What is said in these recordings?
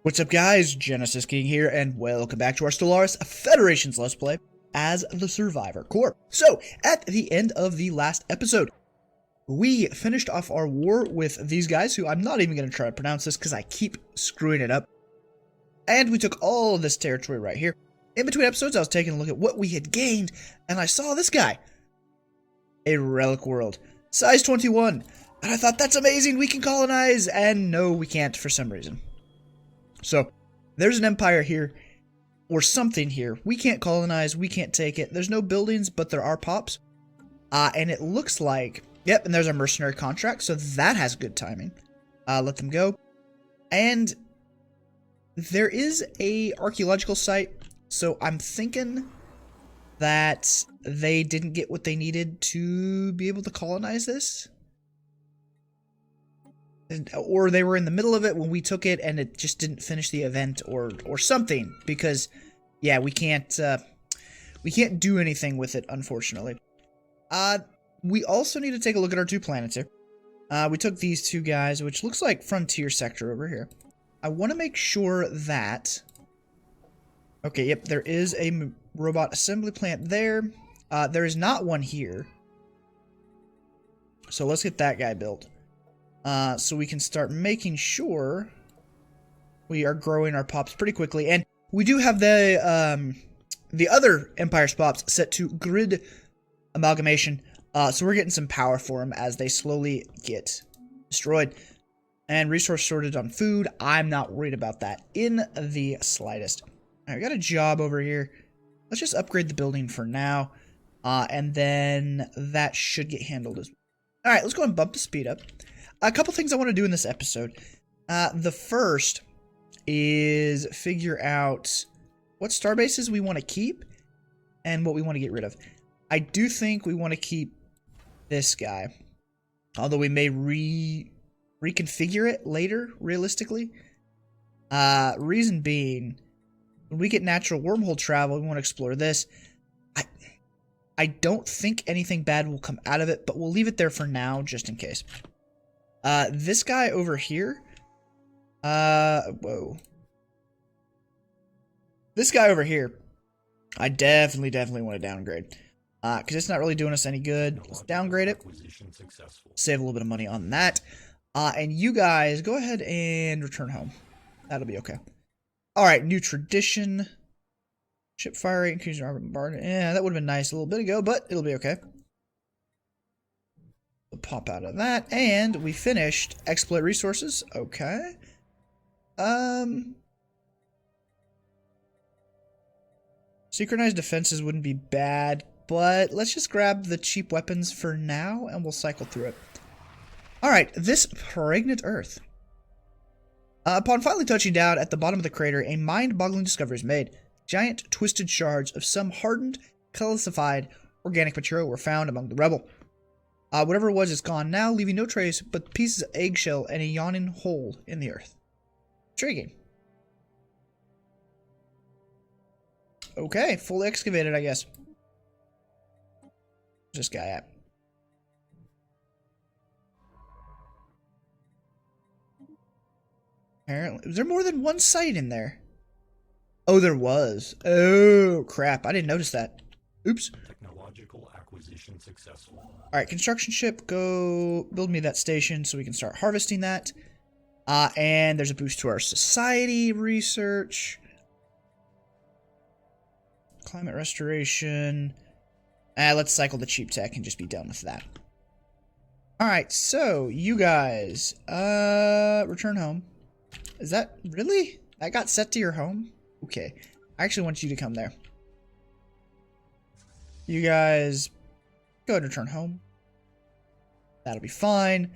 What's up guys, Genesis King here, and welcome back to our Stellaris Federations Let's Play as the Survivor Corps. So, at the end of the last episode, we finished off our war with these guys, who I'm not even going to try to pronounce this because I keep screwing it up. And we took all of this territory right here. In between episodes, I was taking a look at what we had gained, and I saw this guy. A relic world, size 21. And I thought, that's amazing, we can colonize, and no, we can't for some reason. So, there's an empire here, or something here. We can't colonize, we can't take it. There's no buildings, but there are pops. And it looks like, yep, and there's our mercenary contract, so that has good timing. Let them go. And there is a archaeological site, so I'm thinking that they didn't get what they needed to be able to colonize this. Or they were in the middle of it when we took it and it just didn't finish the event or something, because yeah, we can't do anything with it, unfortunately. We also need to take a look at our two planets here. We took these two guys, which looks like frontier sector over here. I want to make sure that, okay, yep, there is a robot assembly plant there. There is not one here, so let's get that guy built. So we can start making sure we are growing our pops pretty quickly. And we do have the other Empire's pops set to grid amalgamation. So we're getting some power for them as they slowly get destroyed. And resource shortage on food. I'm not worried about that in the slightest. Alright, we got a job over here. Let's just upgrade the building for now. And then that should get handled as well. Alright, let's go and bump the speed up. A couple things I want to do in this episode. The first is figure out what starbases we want to keep and what we want to get rid of. I do think we want to keep this guy, although we may reconfigure it later, realistically. Reason being, when we get natural wormhole travel, we want to explore this. I don't think anything bad will come out of it, but we'll leave it there for now, just in case. This guy over here, whoa. This guy over here, I definitely want to downgrade. Because it's not really doing us any good. Let's downgrade it. Save a little bit of money on that. And you guys, go ahead and return home. That'll be okay. Alright, new tradition. Ship fire rate, increase our bombardment. Yeah, that would have been nice a little bit ago, but it'll be okay. We'll pop out of that, and we finished exploit resources. Okay. Synchronized defenses wouldn't be bad, but let's just grab the cheap weapons for now, and we'll cycle through it. Alright, this pregnant Earth. Upon finally touching down at the bottom of the crater, a mind-boggling discovery is made. Giant, twisted shards of some hardened, calcified organic material were found among the rubble. Whatever it was is gone now, leaving no trace but pieces of eggshell and a yawning hole in the earth. Intriguing. Okay, fully excavated, I guess. Where's this guy at? Apparently, is there more than one site in there? Oh, there was. Oh, crap. I didn't notice that. Oops. Technological acquisition successful. Alright, construction ship, go build me that station so we can start harvesting that. And there's a boost to our society research. Climate restoration. Let's cycle the cheap tech and just be done with that. Alright, so you guys, return home. Is that really? That got set to your home? Okay. I actually want you to come there. You guys, go ahead and return home. That'll be fine.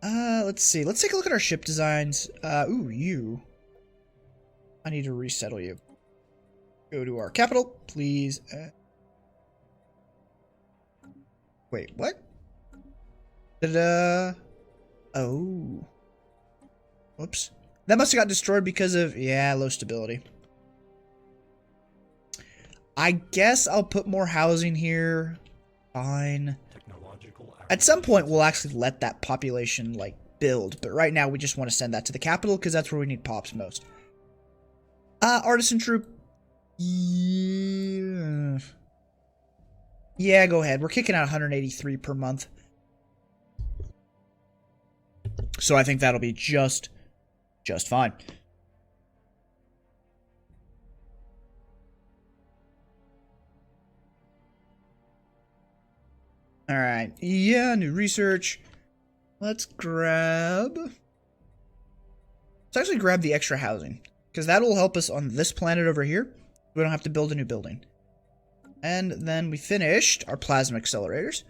Let's see. Let's take a look at our ship designs. Ooh, you. I need to resettle you. Go to our capital, please. Wait, what? Ta-da! Oh. Whoops. That must have got destroyed because of, yeah, low stability. I guess I'll put more housing here. Fine. At some point, we'll actually let that population, like, build. But right now, we just want to send that to the capital because that's where we need pops most. Artisan troop. Yeah. Yeah, go ahead. We're kicking out 183 per month. So I think that'll be just fine. Alright, yeah, new research. Let's actually grab the extra housing, because that'll help us on this planet over here. We don't have to build a new building. And then we finished our plasma accelerators.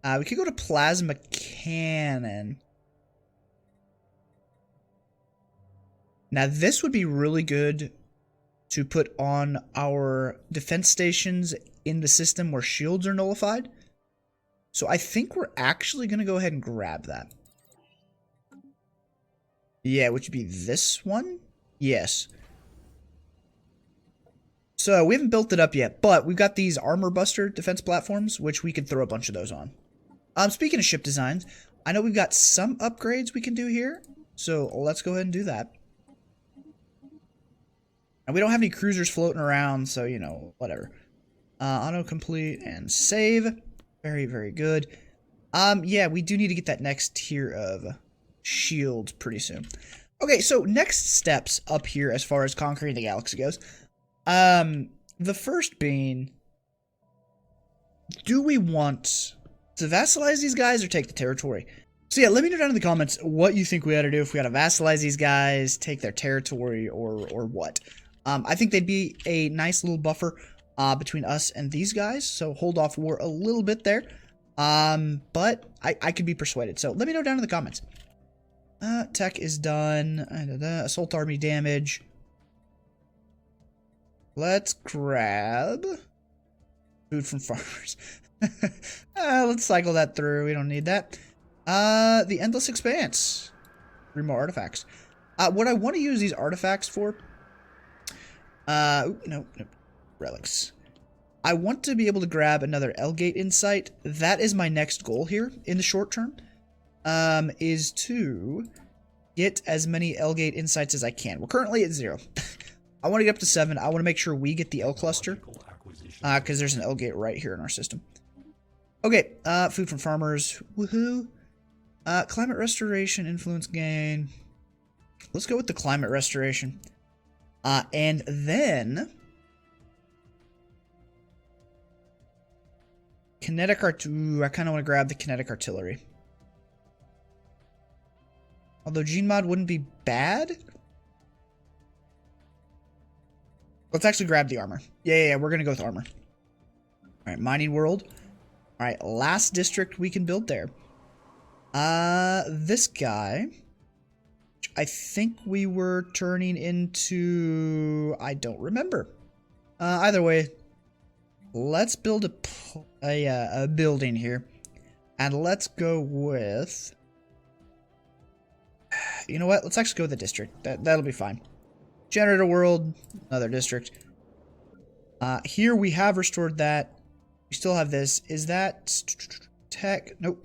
We could go to plasma cannon. Now this would be really good to put on our defense stations in the system where shields are nullified. So I think we're actually going to go ahead and grab that. Yeah, which would be this one? Yes. So we haven't built it up yet, but we've got these armor buster defense platforms, which we could throw a bunch of those on. Speaking of ship designs, I know we've got some upgrades we can do here. So let's go ahead and do that. And we don't have any cruisers floating around, so, you know, whatever. Auto-complete and save. Very, very good. Yeah, we do need to get that next tier of shields pretty soon. Okay, so next steps up here as far as conquering the galaxy goes. The first being, do we want to vassalize these guys or take the territory? So yeah, let me know down in the comments what you think we ought to do, if we ought to vassalize these guys, take their territory, or what. I think they'd be a nice little buffer between us and these guys, so hold off war a little bit there. But I could be persuaded, so let me know down in the comments. Tech is done. Assault army damage. Let's grab food from farmers. Let's cycle that through. We don't need that. The Endless Expanse. 3 more artifacts. What I want to use these artifacts for... no, relics. I want to be able to grab another L-Gate Insight. That is my next goal here in the short term. Is to get as many L-Gate Insights as I can. We're currently at 0. I want to get up to 7. I want to make sure we get the L-Cluster. Because there's an L-Gate right here in our system. Okay, food from farmers. Woohoo. Climate restoration, influence gain. Let's go with the climate restoration. And then... kinetic artillery. I kind of want to grab the kinetic artillery. Although gene mod wouldn't be bad. Let's actually grab the armor. Yeah, we're going to go with armor. Alright, mining world. Alright, last district we can build there. This guy... I think we were turning into... I don't remember. Either way, let's build a building here. And let's go with... You know what? Let's actually go with the district. That'll be fine. Generator world, another district. Here we have restored that. We still have this. Is that tech? Nope.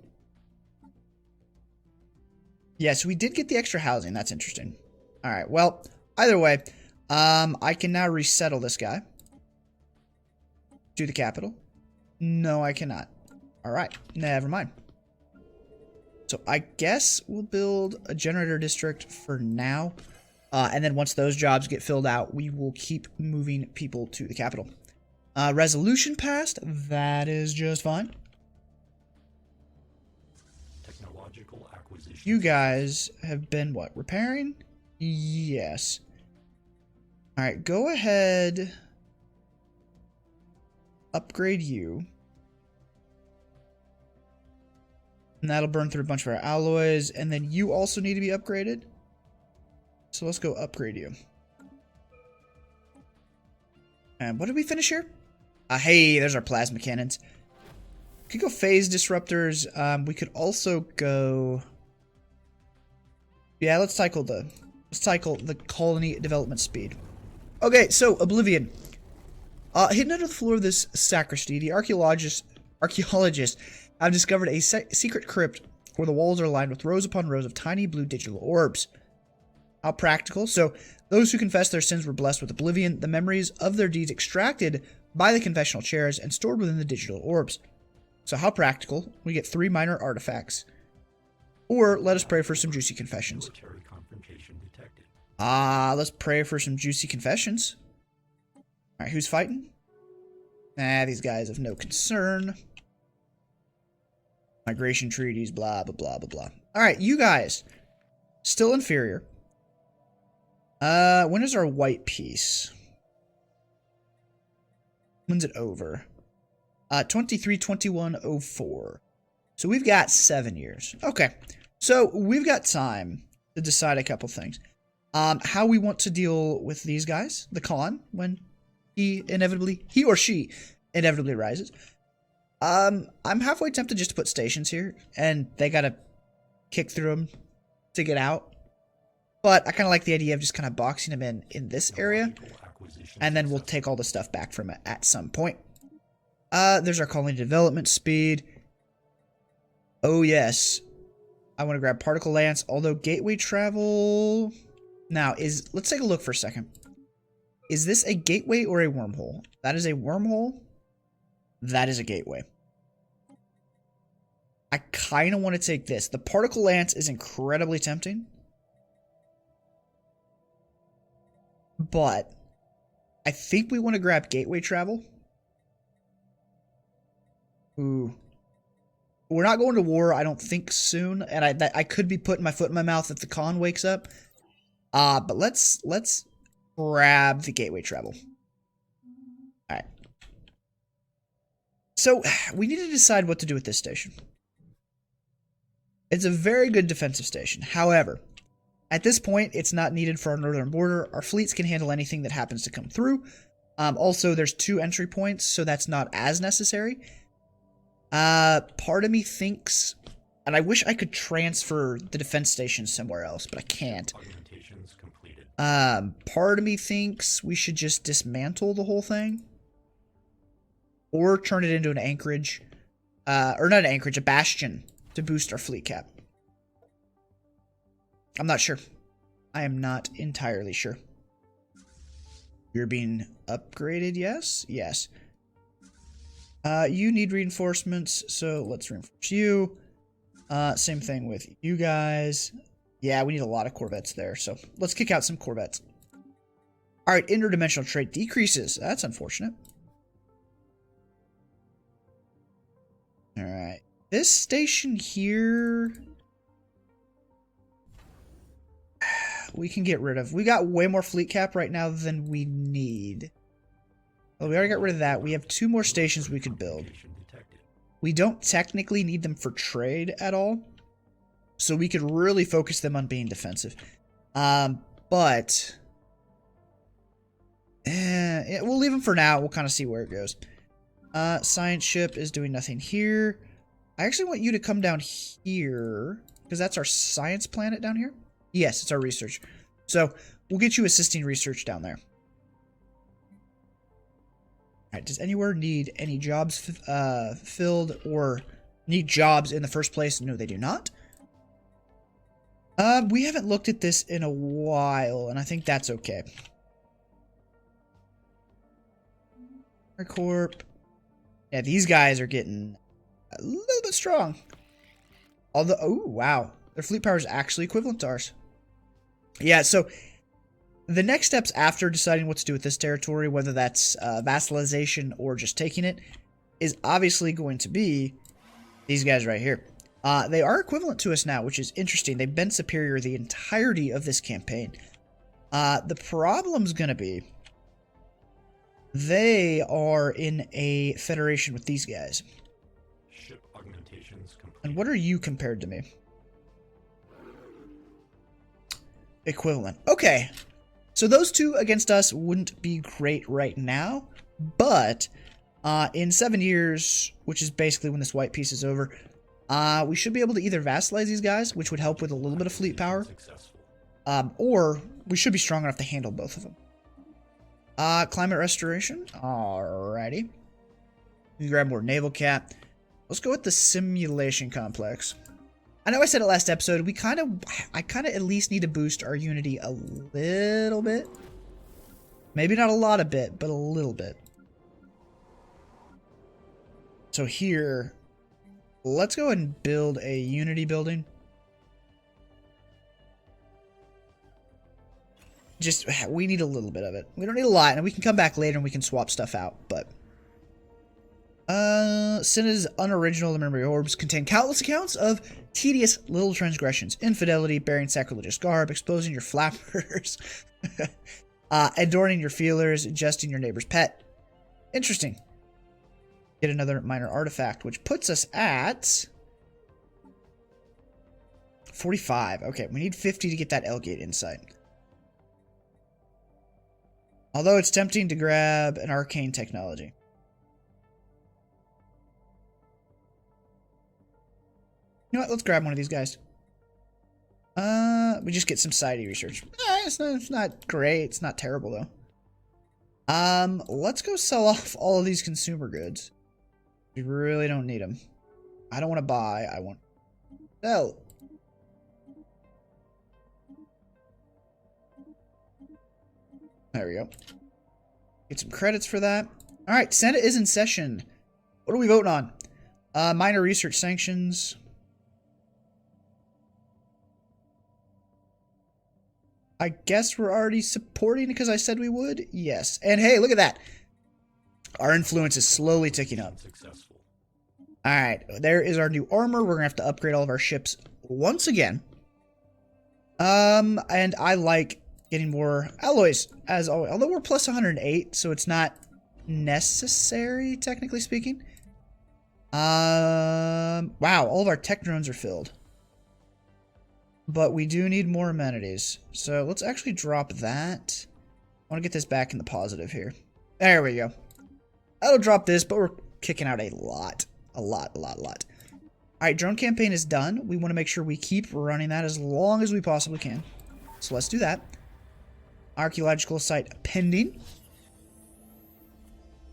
Yeah, so we did get the extra housing. That's interesting. All right. Well, either way, I can now resettle this guy to the capital. No, I cannot. All right. Never mind. So I guess we'll build a generator district for now. And then once those jobs get filled out, we will keep moving people to the capital. Resolution passed. That is just fine. Technological acquisition. You guys have been, what, repairing? Yes. Alright, go ahead. Upgrade you. And that'll burn through a bunch of our alloys. And then you also need to be upgraded. So let's go upgrade you. And what did we finish here? Hey, there's our plasma cannons. We could go phase disruptors. We could also go... Yeah, let's cycle the colony development speed. Okay, so Oblivion. Hidden under the floor of this sacristy, the archaeologists have discovered a secret crypt where the walls are lined with rows upon rows of tiny blue digital orbs. How practical. So, those who confess their sins were blessed with oblivion, the memories of their deeds extracted by the confessional chairs and stored within the digital orbs. So, how practical. We get 3 minor artifacts. Or, let us pray for some juicy confessions. Military confrontation detected. Let's pray for some juicy confessions. Alright, who's fighting? These guys have no concern. Migration treaties, blah, blah, blah, blah, blah. Alright, you guys. Still inferior. When is our white peace? When's it over? 23/21/04. So we've got 7 years. Okay. So we've got time to decide a couple things. How we want to deal with these guys, the Khan, when he or she inevitably rises. I'm halfway tempted just to put stations here, and they gotta kick through them to get out. But I kind of like the idea of just kind of boxing them in this area, and then we'll take all the stuff back from it at some point. There's our colony development speed. Oh yes, I want to grab particle lance. Although gateway travel now let's take a look for a second. Is this a gateway or a wormhole? That is a wormhole. That is a gateway. I kind of want to take this. The particle lance is incredibly tempting. But I think we want to grab gateway travel. Ooh. We're not going to war, I don't think, soon. And I could be putting my foot in my mouth if the Khan wakes up. But let's grab the gateway travel. Alright. So, we need to decide what to do with this station. It's a very good defensive station. However, at this point, it's not needed for our northern border. Our fleets can handle anything that happens to come through. Also, there's 2 entry points, so that's not as necessary. Part of me thinks, and I wish I could transfer the defense station somewhere else, but I can't. Augmentations completed. Part of me thinks we should just dismantle the whole thing. Or turn it into an anchorage. Or not an anchorage, a bastion to boost our fleet cap. I'm not sure. I am not entirely sure. You're being upgraded, yes? Yes. You need reinforcements, so let's reinforce you. Same thing with you guys. Yeah, we need a lot of corvettes there, so let's kick out some corvettes. Alright, interdimensional trade decreases. That's unfortunate. Alright. This station here, we can get rid of. We got way more fleet cap right now than we need. Well, we already got rid of that. We have 2 more stations we could build. We don't technically need them for trade at all. So we could really focus them on being defensive. But we'll leave them for now. We'll kind of see where it goes. Science ship is doing nothing here. I actually want you to come down here, because that's our science planet down here. Yes, it's our research. So we'll get you assisting research down there. Alright, does anywhere need any jobs filled or need jobs in the first place? No, they do not. We haven't looked at this in a while, and I think that's okay. Corp. Yeah, these guys are getting a little bit strong. Although, oh, wow. Their fleet power is actually equivalent to ours. Yeah, so the next steps after deciding what to do with this territory, whether that's vassalization or just taking it, is obviously going to be these guys right here. They are equivalent to us now, which is interesting. They've been superior the entirety of this campaign. The problem's going to be they are in a federation with these guys. Ship augmentations complete. And what are you compared to me? Equivalent. Okay. So those 2 against us wouldn't be great right now, but in 7 years, which is basically when this white piece is over, we should be able to either vassalize these guys, which would help with a little bit of fleet power, or we should be strong enough to handle both of them. Climate restoration. Alrighty. You grab more naval cap. Let's go with the simulation complex. I know I said it last episode, I kind of at least need to boost our unity a little bit. Maybe not a lot of bit, but a little bit. So here, let's go ahead and build a unity building. Just, we need a little bit of it. We don't need a lot, and we can come back later and we can swap stuff out, but... Cinna's unoriginal memory orbs contain countless accounts of tedious little transgressions, infidelity, bearing sacrilegious garb, exposing your flappers, adorning your feelers, ingesting your neighbor's pet. Interesting. Get another minor artifact, which puts us at 45. Okay, we need 50 to get that L-Gate insight. Although it's tempting to grab an arcane technology. You know what? Let's grab one of these guys. We just get some society research. It's not great. It's not terrible, though. Let's go sell off all of these consumer goods. We really don't need them. I don't want to buy. I want to sell. There we go. Get some credits for that. All right, Senate is in session. What are we voting on? Minor research sanctions. I guess we're already supporting because I said we would. Yes. And hey, look at that. Our influence is slowly ticking up. All right. There is our new armor. We're going to have to upgrade all of our ships once again. And I like getting more alloys as always. Although we're plus 108, so it's not necessary, technically speaking. Wow. All of our tech drones are filled. But we do need more amenities. So let's actually drop that. I want to get this back in the positive here. There we go. That'll drop this, but we're kicking out a lot. A lot. Alright, drone campaign is done. We want to make sure we keep running that as long as we possibly can. So let's do that. Archaeological site pending.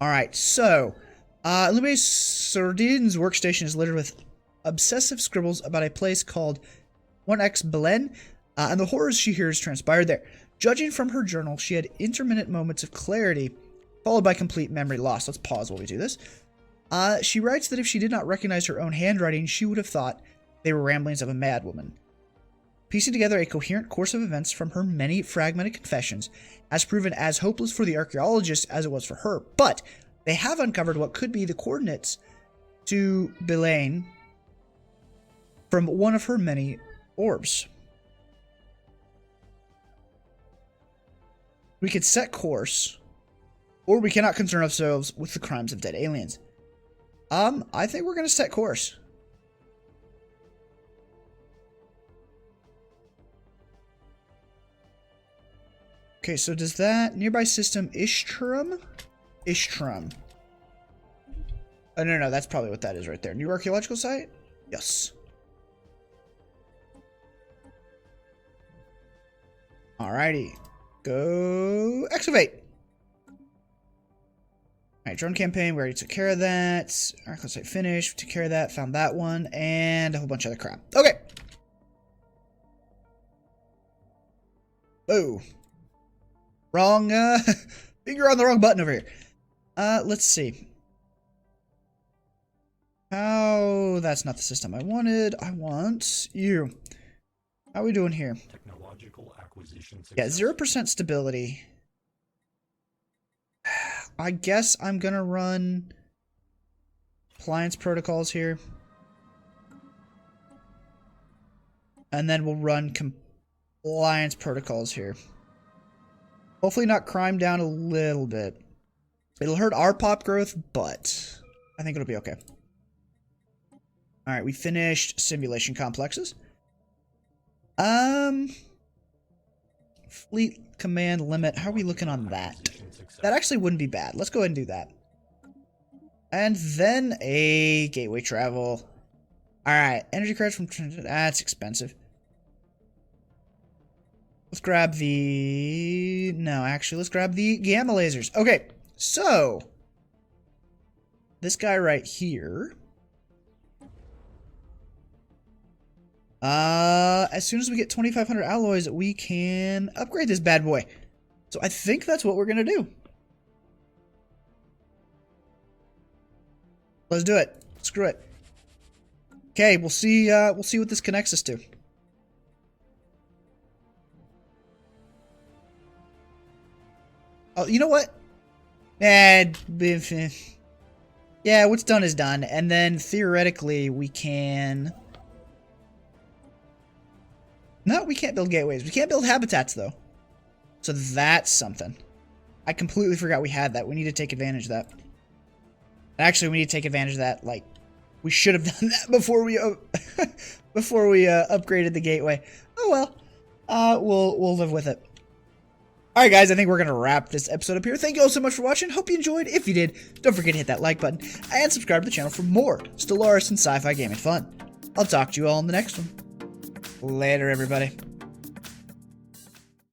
Alright, so Lume's Sardin's workstation is littered with obsessive scribbles about a place called 1X Belen, and the horrors she hears transpired there. Judging from her journal, she had intermittent moments of clarity, followed by complete memory loss. Let's pause while we do this. She writes that if she did not recognize her own handwriting, she would have thought they were ramblings of a madwoman. Piecing together a coherent course of events from her many fragmented confessions has proven as hopeless for the archaeologists as it was for her, but they have uncovered what could be the coordinates to Belen from one of her many orbs. We could set course, or we cannot concern ourselves with the crimes of dead aliens. I think we're going to set course. Okay, so does that nearby system Ishtrum? Ishtrum. Oh, no, that's probably what that is right there. New archaeological site? Yes. Alrighty. Go excavate. Alright, drone campaign, we already took care of that. Alright, let's say finish. Took care of that, found that one, and a whole bunch of other crap. Okay. Oh. Wrong, finger on the wrong button over here. Let's see. Oh, that's not the system I wanted. I want you. How are we doing here? Technological acquisition Yeah, success. 0% stability. I guess I'm gonna run appliance protocols here. And then we'll run compliance protocols here. Hopefully not crime down a little bit. It'll hurt our pop growth, but I think it'll be okay. Alright, we finished simulation complexes. Fleet command limit. How are we looking on that? That actually wouldn't be bad. Let's go ahead and do that. And then a gateway travel. Alright, energy credits from transit. That's expensive. Let's grab the... No, actually, let's grab the gamma lasers. Okay, so... This guy right here... As soon as we get 2,500 alloys, we can upgrade this bad boy. So I think that's what we're gonna do. Let's do it. Screw it. Okay, we'll see what this connects us to. Oh, you know what? Yeah, what's done is done. And then theoretically we can... No, we can't build gateways. We can't build habitats though. So that's something. I completely forgot we had that. We need to take advantage of that. Actually, we need to take advantage of that. Like, we should have done that before we upgraded the gateway. Oh well. We'll live with it. Alright guys, I think we're going to wrap this episode up here. Thank you all so much for watching. Hope you enjoyed. If you did, don't forget to hit that like button and subscribe to the channel for more Stellaris and sci-fi gaming fun. I'll talk to you all in the next one. Later, everybody.